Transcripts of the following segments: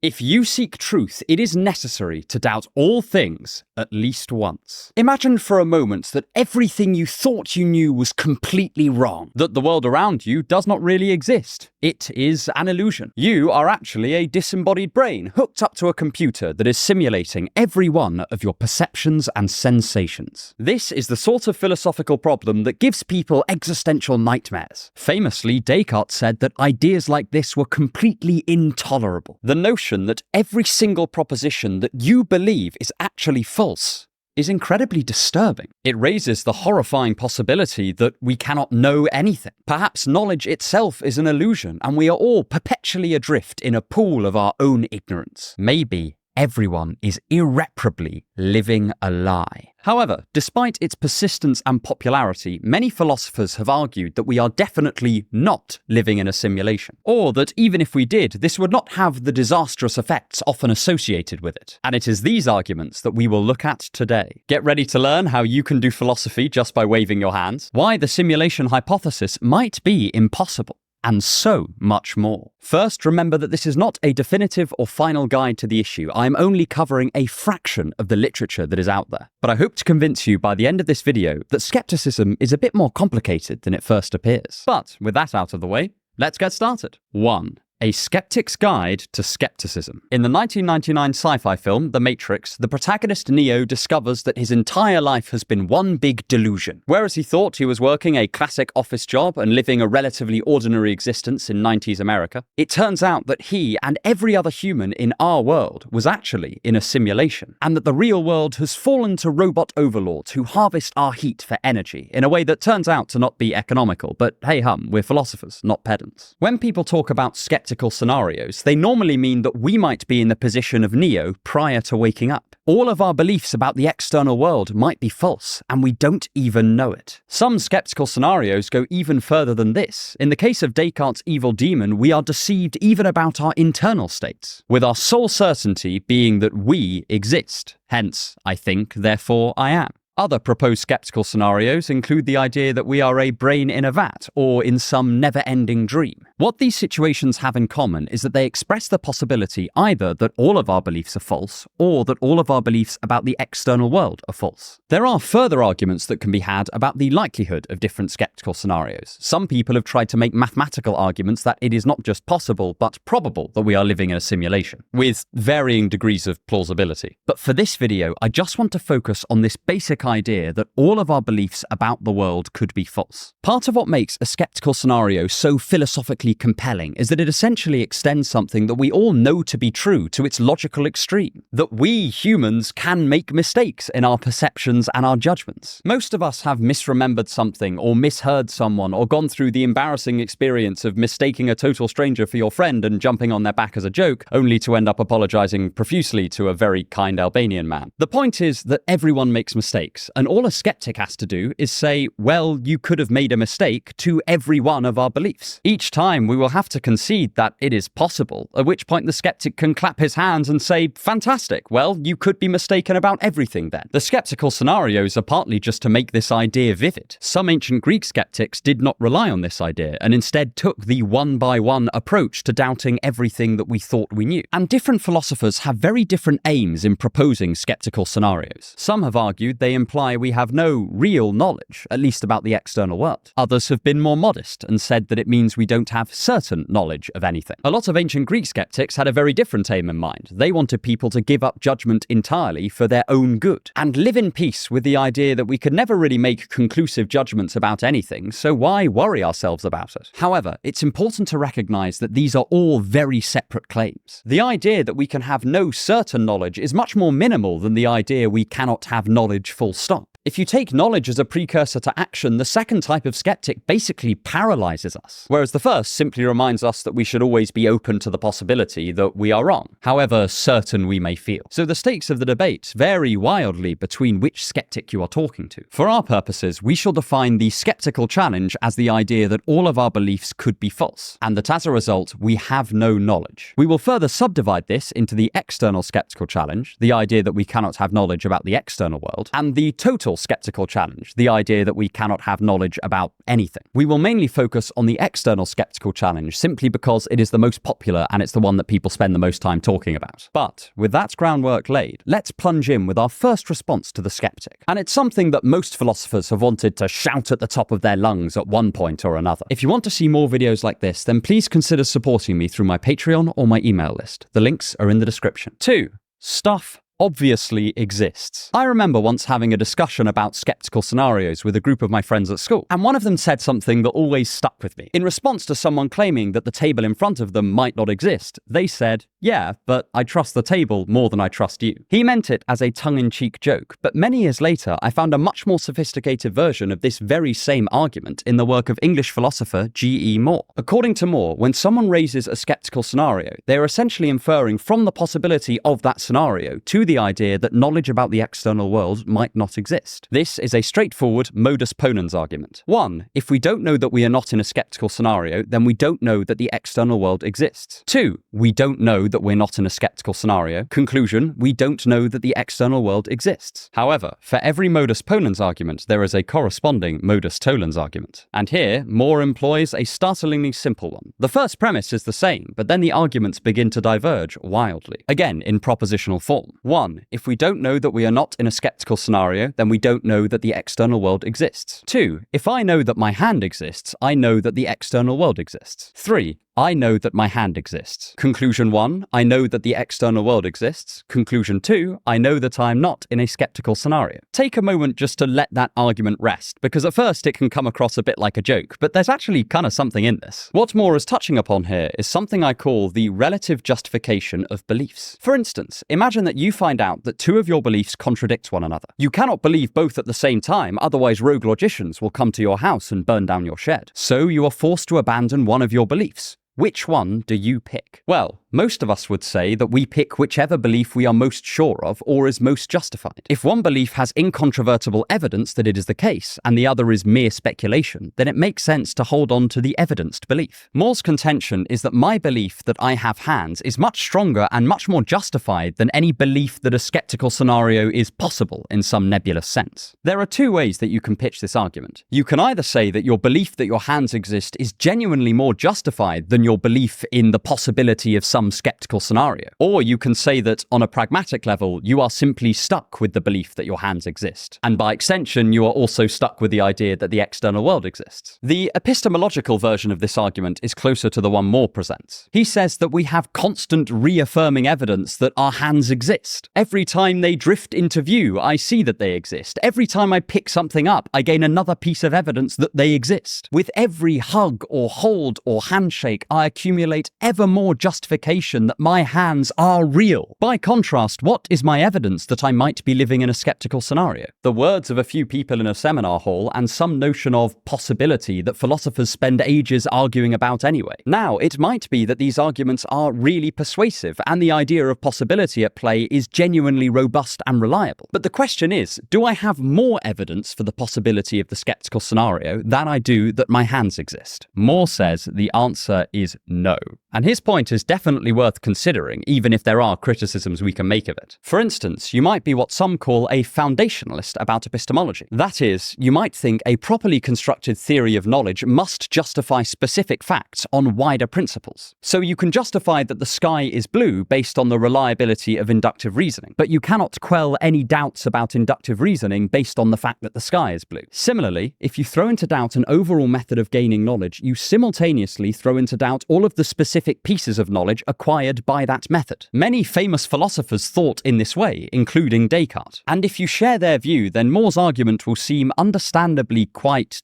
If you seek truth, it is necessary to doubt all things at least once. Imagine for a moment that everything you thought you knew was completely wrong, that the world around you does not really exist. It is an illusion. You are actually a disembodied brain hooked up to a computer that is simulating every one of your perceptions and sensations. This is the sort of philosophical problem that gives people existential nightmares. Famously, Descartes said that ideas like this were completely intolerable. The notion that every single proposition that you believe is actually false is incredibly disturbing. It raises the horrifying possibility that we cannot know anything. Perhaps knowledge itself is an illusion, and we are all perpetually adrift in a pool of our own ignorance. Maybe everyone is irreparably living a lie. However, despite its persistence and popularity, many philosophers have argued that we are definitely not living in a simulation, or that even if we did, this would not have the disastrous effects often associated with it. And it is these arguments that we will look at today. Get ready to learn how you can do philosophy just by waving your hands, why the simulation hypothesis might be impossible, and so much more. First, remember that this is not a definitive or final guide to the issue. I am only covering a fraction of the literature that is out there. But I hope to convince you by the end of this video that skepticism is a bit more complicated than it first appears. But with that out of the way, let's get started. 1. A Skeptic's Guide to Scepticism. In the 1999 sci-fi film, The Matrix, the protagonist Neo discovers that his entire life has been one big delusion. Whereas he thought he was working a classic office job and living a relatively ordinary existence in 90s America, it turns out that he and every other human in our world was actually in a simulation, and that the real world has fallen to robot overlords who harvest our heat for energy in a way that turns out to not be economical, but hey hum, we're philosophers, not pedants. When people talk about skepticism scenarios, they normally mean that we might be in the position of Neo prior to waking up. All of our beliefs about the external world might be false, and we don't even know it. Some skeptical scenarios go even further than this. In the case of Descartes' evil demon, we are deceived even about our internal states, with our sole certainty being that we exist. Hence, I think, therefore I am. Other proposed skeptical scenarios include the idea that we are a brain in a vat, or in some never-ending dream. What these situations have in common is that they express the possibility either that all of our beliefs are false, or that all of our beliefs about the external world are false. There are further arguments that can be had about the likelihood of different skeptical scenarios. Some people have tried to make mathematical arguments that it is not just possible, but probable that we are living in a simulation, with varying degrees of plausibility. But for this video, I just want to focus on this basic idea that all of our beliefs about the world could be false. Part of what makes a skeptical scenario so philosophically compelling is that it essentially extends something that we all know to be true to its logical extreme, that we humans can make mistakes in our perceptions and our judgments. Most of us have misremembered something, or misheard someone, or gone through the embarrassing experience of mistaking a total stranger for your friend and jumping on their back as a joke, only to end up apologizing profusely to a very kind Albanian man. The point is that everyone makes mistakes, and all a skeptic has to do is say, well, you could have made a mistake to every one of our beliefs. Each time we will have to concede that it is possible, at which point the skeptic can clap his hands and say, fantastic, well, you could be mistaken about everything then. The skeptical scenarios are partly just to make this idea vivid. Some ancient Greek skeptics did not rely on this idea, and instead took the one-by-one approach to doubting everything that we thought we knew. And different philosophers have very different aims in proposing skeptical scenarios. Some have argued they imply we have no real knowledge, at least about the external world. Others have been more modest and said that it means we don't have certain knowledge of anything. A lot of ancient Greek skeptics had a very different aim in mind. They wanted people to give up judgment entirely for their own good, and live in peace with the idea that we could never really make conclusive judgments about anything, so why worry ourselves about it? However, it's important to recognize that these are all very separate claims. The idea that we can have no certain knowledge is much more minimal than the idea we cannot have knowledge full stop. If you take knowledge as a precursor to action, the second type of skeptic basically paralyzes us, whereas the first simply reminds us that we should always be open to the possibility that we are wrong, however certain we may feel. So the stakes of the debate vary wildly between which skeptic you are talking to. For our purposes, we shall define the skeptical challenge as the idea that all of our beliefs could be false, and that as a result, we have no knowledge. We will further subdivide this into the external skeptical challenge, the idea that we cannot have knowledge about the external world, and the total skeptical challenge, the idea that we cannot have knowledge about anything. We will mainly focus on the external skeptical challenge simply because it is the most popular and it's the one that people spend the most time talking about. But with that groundwork laid, let's plunge in with our first response to the skeptic. And it's something that most philosophers have wanted to shout at the top of their lungs at one point or another. If you want to see more videos like this, then please consider supporting me through my Patreon or my email list. The links are in the description. 2. Stuff obviously exists. I remember once having a discussion about skeptical scenarios with a group of my friends at school, and one of them said something that always stuck with me. In response to someone claiming that the table in front of them might not exist, they said, "Yeah, but I trust the table more than I trust you." He meant it as a tongue-in-cheek joke, but many years later, I found a much more sophisticated version of this very same argument in the work of English philosopher G.E. Moore. According to Moore, when someone raises a skeptical scenario, they are essentially inferring from the possibility of that scenario to the idea that knowledge about the external world might not exist. This is a straightforward modus ponens argument. 1. If we don't know that we are not in a skeptical scenario, then we don't know that the external world exists. 2. We don't know that we're not in a skeptical scenario. Conclusion, we don't know that the external world exists. However, for every modus ponens argument, there is a corresponding modus tollens argument. And here, Moore employs a startlingly simple one. The first premise is the same, but then the arguments begin to diverge wildly. Again, in propositional form. 1. If we don't know that we are not in a skeptical scenario, then we don't know that the external world exists. 2. If I know that my hand exists, I know that the external world exists. 3. I know that my hand exists. Conclusion 1, I know that the external world exists. Conclusion 2, I know that I am not in a skeptical scenario. Take a moment just to let that argument rest, because at first it can come across a bit like a joke, but there's actually kind of something in this. What Moore is touching upon here is something I call the relative justification of beliefs. For instance, imagine that you find out that two of your beliefs contradict one another. You cannot believe both at the same time, otherwise rogue logicians will come to your house and burn down your shed. So you are forced to abandon one of your beliefs. Which one do you pick? Well, most of us would say that we pick whichever belief we are most sure of or is most justified. If one belief has incontrovertible evidence that it is the case, and the other is mere speculation, then it makes sense to hold on to the evidenced belief. Moore's contention is that my belief that I have hands is much stronger and much more justified than any belief that a skeptical scenario is possible in some nebulous sense. There are two ways that you can pitch this argument. You can either say that your belief that your hands exist is genuinely more justified than your belief in the possibility of some skeptical scenario. Or you can say that, on a pragmatic level, you are simply stuck with the belief that your hands exist. And by extension, you are also stuck with the idea that the external world exists. The epistemological version of this argument is closer to the one Moore presents. He says that we have constant reaffirming evidence that our hands exist. Every time they drift into view, I see that they exist. Every time I pick something up, I gain another piece of evidence that they exist. With every hug or hold or handshake, I accumulate ever more justification that my hands are real. By contrast, what is my evidence that I might be living in a skeptical scenario? The words of a few people in a seminar hall and some notion of possibility that philosophers spend ages arguing about anyway. Now, it might be that these arguments are really persuasive and the idea of possibility at play is genuinely robust and reliable. But the question is, do I have more evidence for the possibility of the skeptical scenario than I do that my hands exist? Moore says the answer is no. And his point is definitely worth considering, even if there are criticisms we can make of it. For instance, you might be what some call a foundationalist about epistemology. That is, you might think a properly constructed theory of knowledge must justify specific facts on wider principles. So you can justify that the sky is blue based on the reliability of inductive reasoning, but you cannot quell any doubts about inductive reasoning based on the fact that the sky is blue. Similarly, if you throw into doubt an overall method of gaining knowledge, you simultaneously throw into doubt all of the specific pieces of knowledge acquired by that method. Many famous philosophers thought in this way, including Descartes. And if you share their view, then Moore's argument will seem understandably quite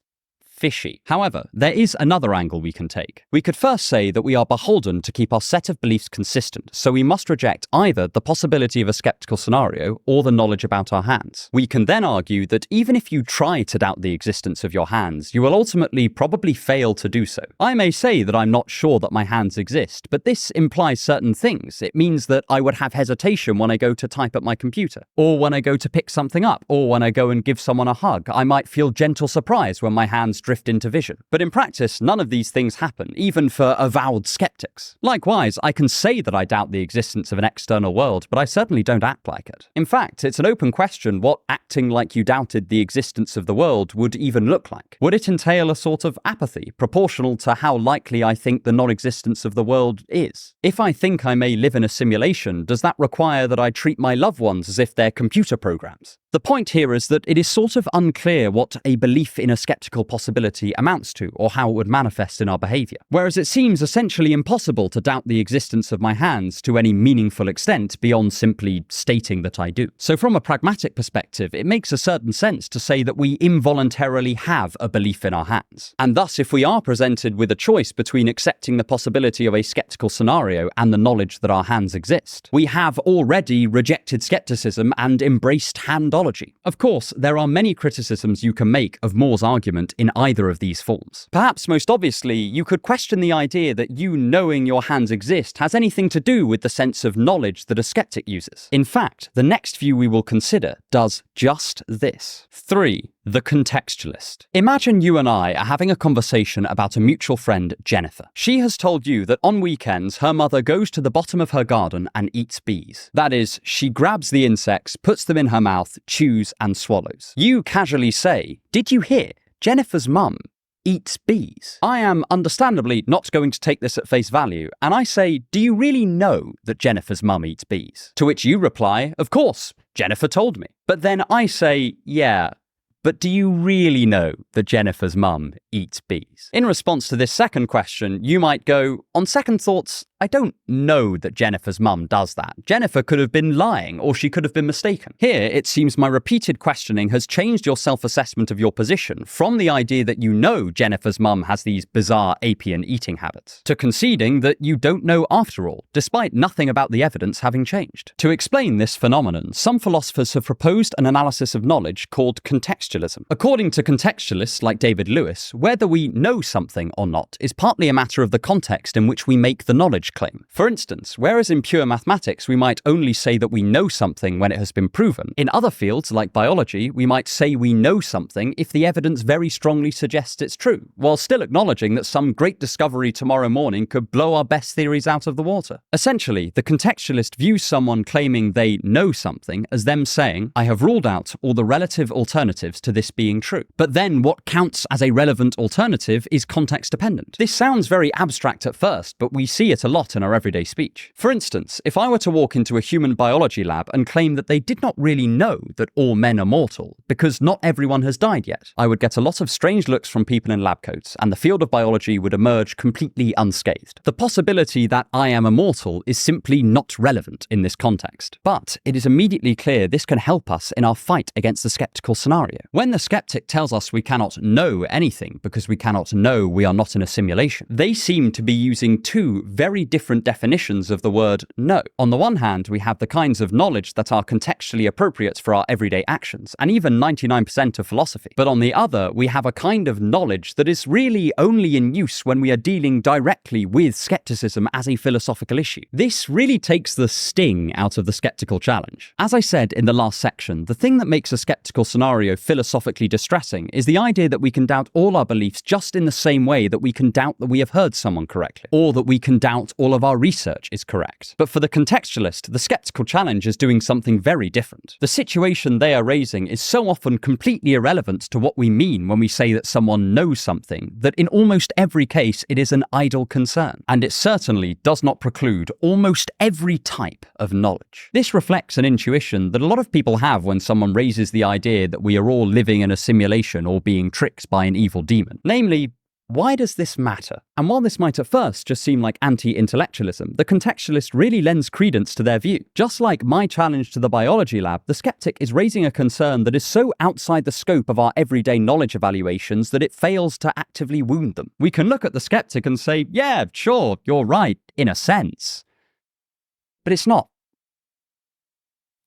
fishy. However, there is another angle we can take. We could first say that we are beholden to keep our set of beliefs consistent, so we must reject either the possibility of a skeptical scenario or the knowledge about our hands. We can then argue that even if you try to doubt the existence of your hands, you will ultimately probably fail to do so. I may say that I'm not sure that my hands exist, but this implies certain things. It means that I would have hesitation when I go to type at my computer, or when I go to pick something up, or when I go and give someone a hug. I might feel gentle surprise when my hands drift into vision. But in practice, none of these things happen, even for avowed skeptics. Likewise, I can say that I doubt the existence of an external world, but I certainly don't act like it. In fact, it's an open question what acting like you doubted the existence of the world would even look like. Would it entail a sort of apathy, proportional to how likely I think the non-existence of the world is? If I think I may live in a simulation, does that require that I treat my loved ones as if they're computer programs? The point here is that it is sort of unclear what a belief in a skeptical possibility amounts to, or how it would manifest in our behaviour. Whereas it seems essentially impossible to doubt the existence of my hands to any meaningful extent beyond simply stating that I do. So from a pragmatic perspective, it makes a certain sense to say that we involuntarily have a belief in our hands. And thus, if we are presented with a choice between accepting the possibility of a skeptical scenario and the knowledge that our hands exist, we have already rejected skepticism and embraced handology. Of course, there are many criticisms you can make of More's argument in either of these forms. Perhaps most obviously, you could question the idea that you knowing your hands exist has anything to do with the sense of knowledge that a skeptic uses. In fact, the next view we will consider does just this. 3. The Contextualist. Imagine you and I are having a conversation about a mutual friend, Jennifer. She has told you that on weekends, her mother goes to the bottom of her garden and eats bees. That is, she grabs the insects, puts them in her mouth, chews and swallows. You casually say, "Did you hear? Jennifer's mum eats bees." I am understandably not going to take this at face value, and I say, "Do you really know that Jennifer's mum eats bees?" To which you reply, "Of course, Jennifer told me." But then I say, "Yeah, but do you really know that Jennifer's mum eats bees?" In response to this second question, you might go, "On second thoughts, I don't know that Jennifer's mum does that. Jennifer could have been lying, or she could have been mistaken." Here, it seems my repeated questioning has changed your self-assessment of your position from the idea that you know Jennifer's mum has these bizarre apian eating habits, to conceding that you don't know after all, despite nothing about the evidence having changed. To explain this phenomenon, some philosophers have proposed an analysis of knowledge called contextualism. According to contextualists like David Lewis, whether we know something or not is partly a matter of the context in which we make the knowledge claim. For instance, whereas in pure mathematics we might only say that we know something when it has been proven, in other fields like biology we might say we know something if the evidence very strongly suggests it's true, while still acknowledging that some great discovery tomorrow morning could blow our best theories out of the water. Essentially, the contextualist views someone claiming they know something as them saying, "I have ruled out all the relative alternatives to this being true." But then what counts as a relevant alternative is context dependent. This sounds very abstract at first, but we see it a lot in our everyday speech. For instance, if I were to walk into a human biology lab and claim that they did not really know that all men are mortal, because not everyone has died yet, I would get a lot of strange looks from people in lab coats, and the field of biology would emerge completely unscathed. The possibility that I am immortal is simply not relevant in this context. But it is immediately clear this can help us in our fight against the skeptical scenario. When the skeptic tells us we cannot know anything because we cannot know we are not in a simulation, they seem to be using two very different definitions of the word know. On the one hand, we have the kinds of knowledge that are contextually appropriate for our everyday actions, and even 99% of philosophy. But on the other, we have a kind of knowledge that is really only in use when we are dealing directly with skepticism as a philosophical issue. This really takes the sting out of the skeptical challenge. As I said in the last section, the thing that makes a skeptical scenario philosophically distressing is the idea that we can doubt all our beliefs just in the same way that we can doubt that we have heard someone correctly, or that we can doubt all of our research is correct. But for the contextualist, the skeptical challenge is doing something very different. The situation they are raising is so often completely irrelevant to what we mean when we say that someone knows something, that in almost every case it is an idle concern. And it certainly does not preclude almost every type of knowledge. This reflects an intuition that a lot of people have when someone raises the idea that we are all living in a simulation or being tricked by an evil demon. Namely, why does this matter? And while this might at first just seem like anti-intellectualism, the contextualist really lends credence to their view. Just like my challenge to the biology lab, the skeptic is raising a concern that is so outside the scope of our everyday knowledge evaluations that it fails to actively wound them. We can look at the skeptic and say, yeah, sure, you're right, in a sense. But it's not.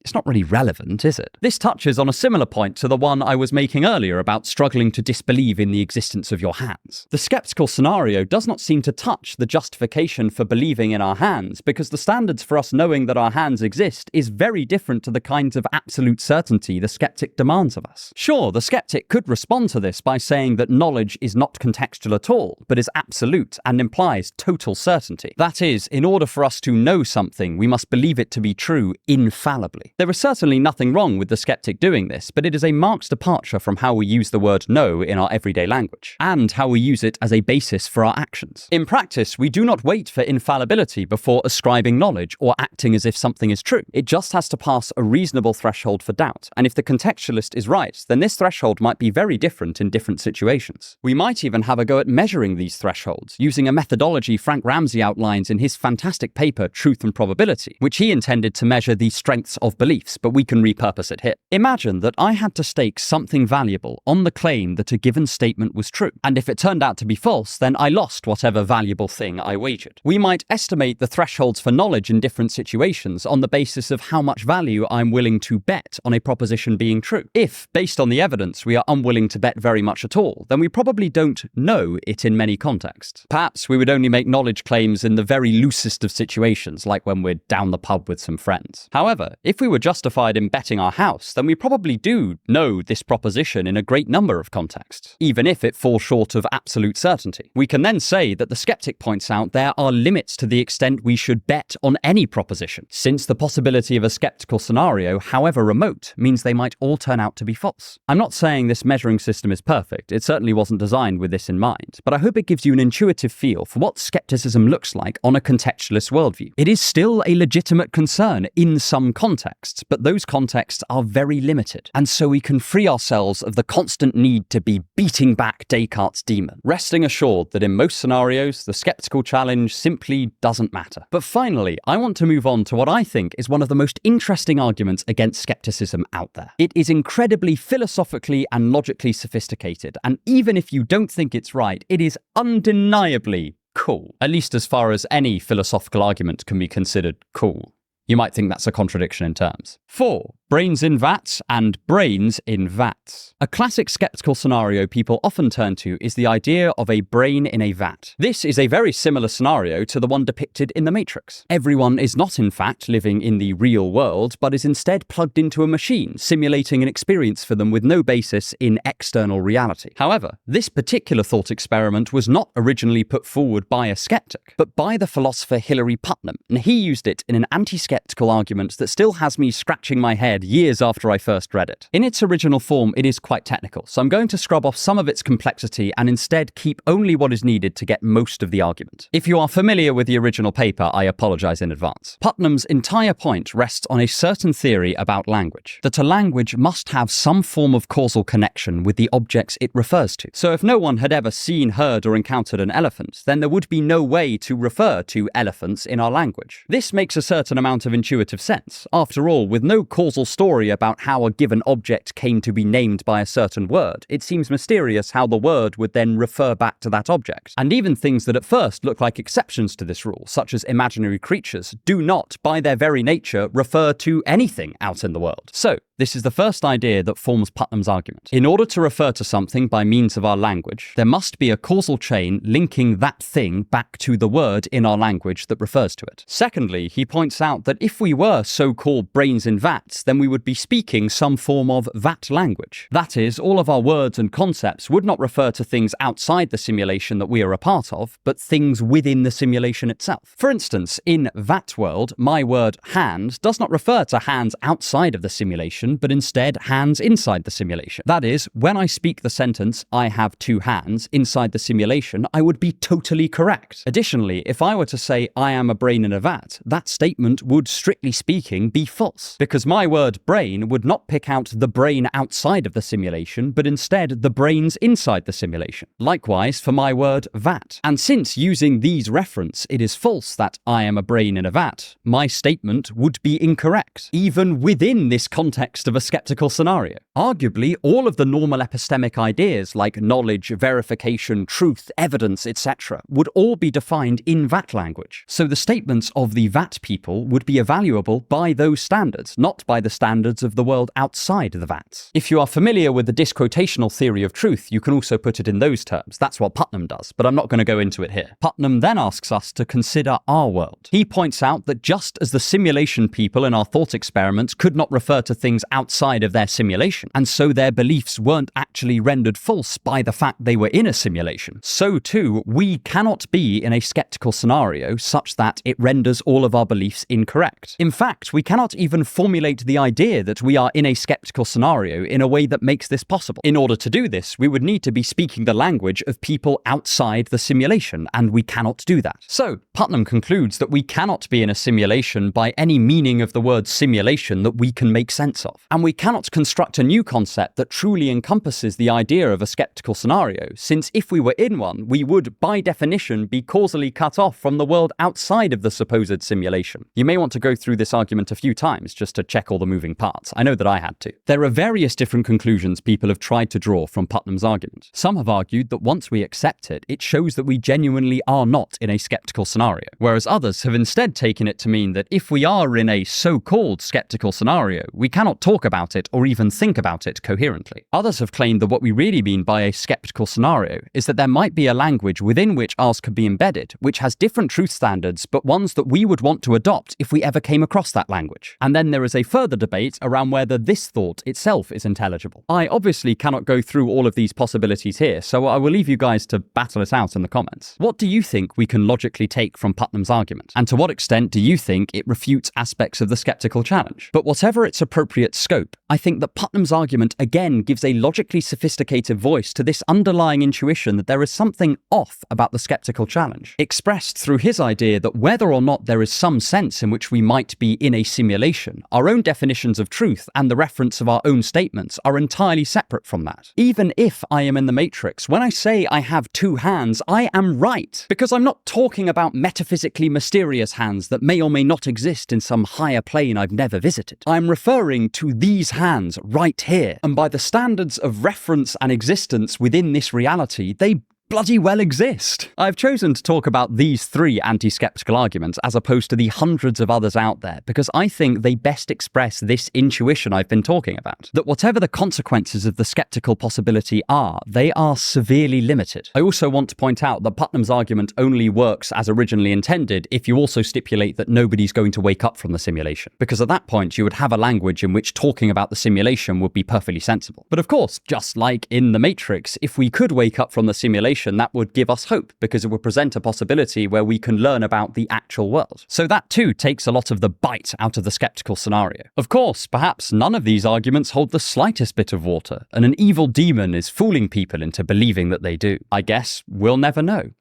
it's not really relevant, is it? This touches on a similar point to the one I was making earlier about struggling to disbelieve in the existence of your hands. The skeptical scenario does not seem to touch the justification for believing in our hands, because the standards for us knowing that our hands exist is very different to the kinds of absolute certainty the skeptic demands of us. Sure, the skeptic could respond to this by saying that knowledge is not contextual at all, but is absolute and implies total certainty. That is, in order for us to know something, we must believe it to be true infallibly. There is certainly nothing wrong with the skeptic doing this, but it is a marked departure from how we use the word know in our everyday language, and how we use it as a basis for our actions. In practice, we do not wait for infallibility before ascribing knowledge or acting as if something is true. It just has to pass a reasonable threshold for doubt, and if the contextualist is right, then this threshold might be very different in different situations. We might even have a go at measuring these thresholds, using a methodology Frank Ramsey outlines in his fantastic paper Truth and Probability, which he intended to measure the strengths of beliefs, but we can repurpose it here. Imagine that I had to stake something valuable on the claim that a given statement was true, and if it turned out to be false, then I lost whatever valuable thing I wagered. We might estimate the thresholds for knowledge in different situations on the basis of how much value I'm willing to bet on a proposition being true. If, based on the evidence, we are unwilling to bet very much at all, then we probably don't know it in many contexts. Perhaps we would only make knowledge claims in the very loosest of situations, like when we're down the pub with some friends. However, if we were justified in betting our house, then we probably do know this proposition in a great number of contexts, even if it falls short of absolute certainty. We can then say that the skeptic points out there are limits to the extent we should bet on any proposition, since the possibility of a skeptical scenario, however remote, means they might all turn out to be false. I'm not saying this measuring system is perfect, it certainly wasn't designed with this in mind, but I hope it gives you an intuitive feel for what skepticism looks like on a contextualist worldview. It is still a legitimate concern in some contexts, but those contexts are very limited, and so we can free ourselves of the constant need to be beating back Descartes' demon, resting assured that in most scenarios, the skeptical challenge simply doesn't matter. But finally, I want to move on to what I think is one of the most interesting arguments against skepticism out there. It is incredibly philosophically and logically sophisticated, and even if you don't think it's right, it is undeniably cool. At least as far as any philosophical argument can be considered cool. You might think that's a contradiction in terms. 4. Brains in vats and brains in vats. A classic skeptical scenario people often turn to is the idea of a brain in a vat. This is a very similar scenario to the one depicted in The Matrix. Everyone is not in fact living in the real world, but is instead plugged into a machine, simulating an experience for them with no basis in external reality. However, this particular thought experiment was not originally put forward by a skeptic, but by the philosopher Hilary Putnam, and he used it in an anti-skeptical argument that still has me scratching my head years after I first read it. In its original form, it is quite technical, so I'm going to scrub off some of its complexity and instead keep only what is needed to get most of the argument. If you are familiar with the original paper, I apologize in advance. Putnam's entire point rests on a certain theory about language, that a language must have some form of causal connection with the objects it refers to. So if no one had ever seen, heard, or encountered an elephant, then there would be no way to refer to elephants in our language. This makes a certain amount of intuitive sense. After all, with no causal story about how a given object came to be named by a certain word, it seems mysterious how the word would then refer back to that object. And even things that at first look like exceptions to this rule, such as imaginary creatures, do not, by their very nature, refer to anything out in the world. So, this is the first idea that forms Putnam's argument. In order to refer to something by means of our language, there must be a causal chain linking that thing back to the word in our language that refers to it. Secondly, he points out that if we were so-called brains in vats, then we would be speaking some form of vat language. That is, all of our words and concepts would not refer to things outside the simulation that we are a part of, but things within the simulation itself. For instance, in Vat World, my word hand does not refer to hands outside of the simulation, but instead hands inside the simulation. That is, when I speak the sentence, I have two hands, inside the simulation, I would be totally correct. Additionally, if I were to say I am a brain in a vat, that statement would, strictly speaking, be false, because my word brain would not pick out the brain outside of the simulation, but instead the brains inside the simulation. Likewise for my word vat. And since using these reference, it is false that I am a brain in a vat, my statement would be incorrect, even within this context of a skeptical scenario. Arguably, all of the normal epistemic ideas like knowledge, verification, truth, evidence, etc. would all be defined in vat language. So the statements of the vat people would be evaluable by those standards, not by the standards of the world outside the Vats. If you are familiar with the disquotational theory of truth, you can also put it in those terms. That's what Putnam does, but I'm not going to go into it here. Putnam then asks us to consider our world. He points out that just as the simulation people in our thought experiments could not refer to things outside of their simulation, and so their beliefs weren't actually rendered false by the fact they were in a simulation, so too we cannot be in a skeptical scenario such that it renders all of our beliefs incorrect. In fact, we cannot even formulate the idea that we are in a skeptical scenario in a way that makes this possible. In order to do this, we would need to be speaking the language of people outside the simulation, and we cannot do that. So, Putnam concludes that we cannot be in a simulation by any meaning of the word simulation that we can make sense of. And we cannot construct a new concept that truly encompasses the idea of a skeptical scenario, since if we were in one, we would, by definition, be causally cut off from the world outside of the supposed simulation. You may want to go through this argument a few times just to check all the moving parts. I know that I had to. There are various different conclusions people have tried to draw from Putnam's argument. Some have argued that once we accept it, it shows that we genuinely are not in a skeptical scenario, whereas others have instead taken it to mean that if we are in a so-called skeptical scenario, we cannot talk about it or even think about it coherently. Others have claimed that what we really mean by a skeptical scenario is that there might be a language within which ours could be embedded, which has different truth standards, but ones that we would want to adopt if we ever came across that language. And then there is a further debate around whether this thought itself is intelligible. I obviously cannot go through all of these possibilities here, so I will leave you guys to battle it out in the comments. What do you think we can logically take from Putnam's argument? And to what extent do you think it refutes aspects of the skeptical challenge? But whatever its appropriate scope, I think that Putnam's argument again gives a logically sophisticated voice to this underlying intuition that there is something off about the skeptical challenge, expressed through his idea that whether or not there is some sense in which we might be in a simulation, our own definitions of truth and the reference of our own statements are entirely separate from that. Even if I am in the Matrix, when I say I have two hands, I am right, because I'm not talking about metaphysically mysterious hands that may or may not exist in some higher plane I've never visited. I'm referring to these hands right here, and by the standards of reference and existence within this reality, they bloody well exist. I've chosen to talk about these three anti-skeptical arguments as opposed to the hundreds of others out there because I think they best express this intuition I've been talking about. That whatever the consequences of the skeptical possibility are, they are severely limited. I also want to point out that Putnam's argument only works as originally intended if you also stipulate that nobody's going to wake up from the simulation, because at that point you would have a language in which talking about the simulation would be perfectly sensible. But of course, just like in the Matrix, if we could wake up from the simulation, that would give us hope because it would present a possibility where we can learn about the actual world. So that too takes a lot of the bite out of the skeptical scenario. Of course, perhaps none of these arguments hold the slightest bit of water, and an evil demon is fooling people into believing that they do. I guess we'll never know.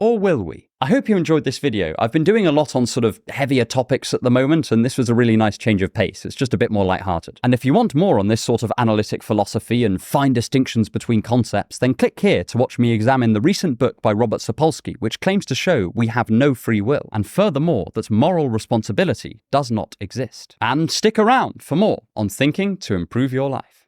Or will we? I hope you enjoyed this video. I've been doing a lot on sort of heavier topics at the moment, and this was a really nice change of pace. It's just a bit more lighthearted. And if you want more on this sort of analytic philosophy and fine distinctions between concepts, then click here to watch me examine the recent book by Robert Sapolsky, which claims to show we have no free will, and furthermore, that moral responsibility does not exist. And stick around for more on thinking to improve your life.